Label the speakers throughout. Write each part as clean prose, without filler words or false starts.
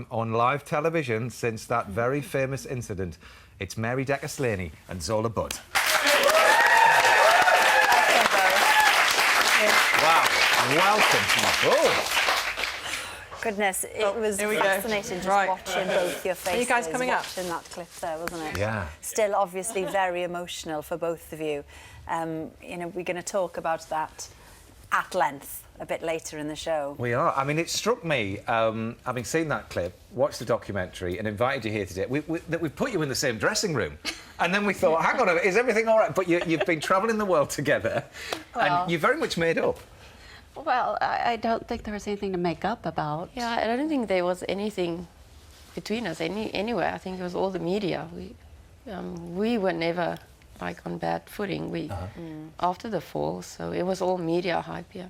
Speaker 1: time on live television since that very famous incident. It's Mary Decker-Slaney and Zola Budd. Wow, welcome. Oh.
Speaker 2: Goodness, it was fascinating just watching both your faces.
Speaker 3: Are you guys coming up?
Speaker 2: Watching that clip there, wasn't it?
Speaker 1: Yeah.
Speaker 2: Still, obviously, very emotional for both of you. You know, we're going to talk about that at length a bit later in the show. We
Speaker 1: are. I mean, it struck me, having seen that clip, watched the documentary and invited you here today, that we put you in the same dressing room. And then we thought, hang on a minute, is everything all right? But you've been travelling the world together, and you very much made up.
Speaker 4: Well, I don't think there was anything to make up about.
Speaker 3: Yeah, I don't think there was anything between us anywhere. I think it was all the media. We were never like on bad footing. After the fall, so it was all media hype. Yeah.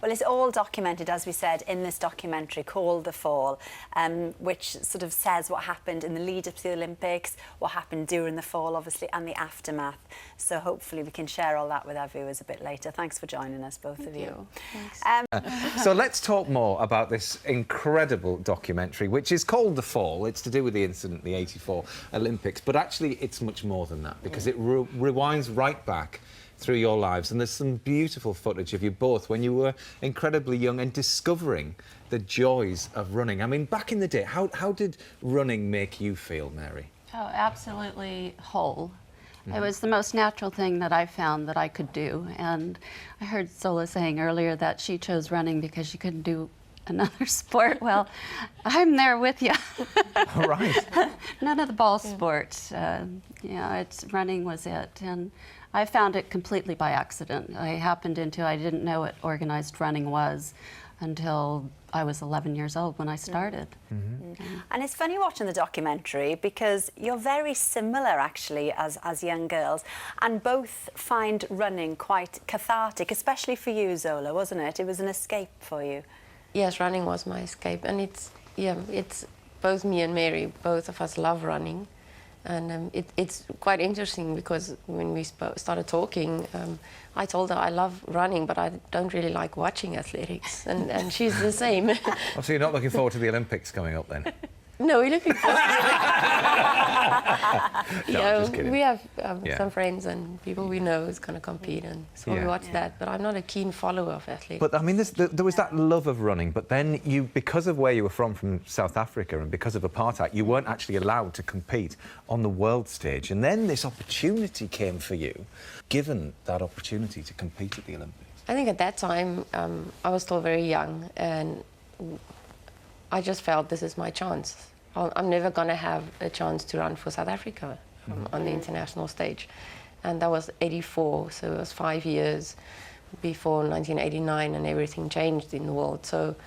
Speaker 2: Well, it's all documented, as we said, in this documentary called The Fall, which sort of says what happened in the lead up to the Olympics, what happened during the fall, obviously, and the aftermath. So hopefully we can share all that with our viewers a bit later. Thanks for joining us, both of you.
Speaker 3: Thanks.
Speaker 1: So let's talk more about this incredible documentary, which is called The Fall. It's to do with the incident, the '84 Olympics, but actually it's much more than that, because it rewinds right back through your lives, and there's some beautiful footage of you both when you were incredibly young and discovering the joys of running. I mean, back in the day, how did running make you feel, Mary?
Speaker 4: Oh, absolutely whole. It was the most natural thing that I found that I could do. And I heard Zola saying earlier that she chose running because she couldn't do another sport. Well, I'm there with you.
Speaker 1: All right.
Speaker 4: None of the ball sports. You know, running was it. And I found it completely by accident. I didn't know what organized running was until I was 11 years old when I started.
Speaker 2: And it's funny watching the documentary because you're very similar, actually, as young girls, and both find running quite cathartic, especially for you, Zola, wasn't it? It was an escape for you.
Speaker 3: Yes, running was my escape, and it's both me and Mary, both of us love running. And it's quite interesting because when we started talking, I told her I love running, but I don't really like watching athletics, and she's the same.
Speaker 1: Oh, so you're not looking forward to the Olympics coming up then?
Speaker 3: No, we're looking forward to it.
Speaker 1: No, just kidding.
Speaker 3: We have some friends and people we know is going to compete, and so we watch that, but I'm not a keen follower of athletics.
Speaker 1: But I mean, there was that love of running, but then because of where you were from South Africa, and because of apartheid, you weren't actually allowed to compete on the world stage. And then this opportunity came for you, given that opportunity to compete at the Olympics.
Speaker 3: I think at that time, I was still very young, and I just felt this is my chance. I'm never going to have a chance to run for South Africa on the international stage. And that was '84, so it was 5 years before 1989, and everything changed in the world. So,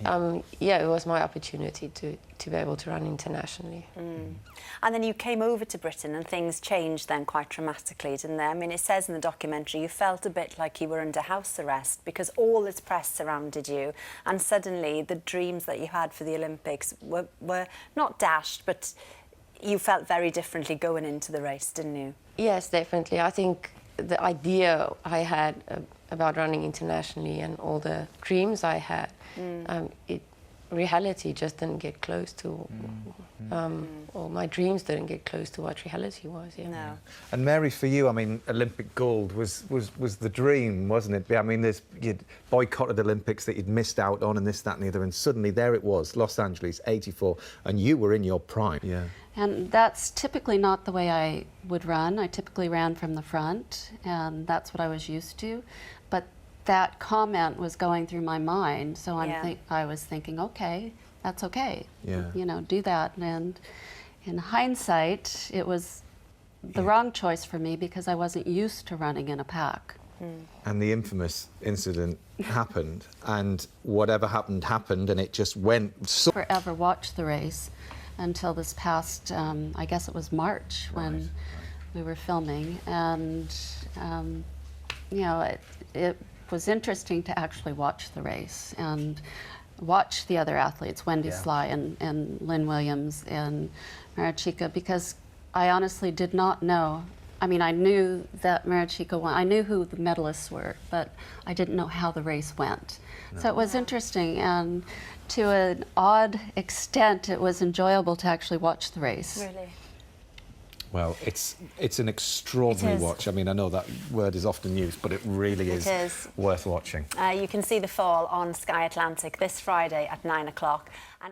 Speaker 3: it was my opportunity to be able to run internationally.
Speaker 2: And then you came over to Britain and things changed then quite dramatically, didn't they? I mean, it says in the documentary you felt a bit like you were under house arrest because all this press surrounded you, and suddenly the dreams that you had for the Olympics were not dashed, but you felt very differently going into the race, didn't you?
Speaker 3: Yes, definitely. I think the idea I had about running internationally and all the dreams I had, reality just didn't get close to, or my dreams didn't get close to what reality was.
Speaker 2: No.
Speaker 1: And Mary, for you, I mean, Olympic gold was the dream, wasn't it? I mean, you'd boycotted the Olympics that you'd missed out on, and this, that, and the other, and suddenly there it was, Los Angeles, '84, and you were in your prime. Yeah.
Speaker 4: And that's typically not the way I would run. I typically ran from the front, and that's what I was used to. But that comment was going through my mind, so I was thinking, okay, that's okay.
Speaker 1: Yeah.
Speaker 4: You know, do that. And in hindsight, it was the wrong choice for me because I wasn't used to running in a pack.
Speaker 1: And the infamous incident happened, and whatever happened, and it just went so...
Speaker 4: Forever watched the race until this past, I guess it was March when we were filming, and you know, it was interesting to actually watch the race and watch the other athletes, Wendy Sly and Lynn Williams and Marichika, because I honestly did not know I mean, I knew that Marichica won. I knew who the medalists were, but I didn't know how the race went. So it was interesting, and to an odd extent, it was enjoyable to actually watch the race.
Speaker 2: Really?
Speaker 1: Well, it's an extraordinary
Speaker 2: It is.
Speaker 1: watch. I mean, I know that word is often used, but it really
Speaker 2: It is.
Speaker 1: worth watching.
Speaker 2: You can see the fall on Sky Atlantic this Friday at 9 o'clock. And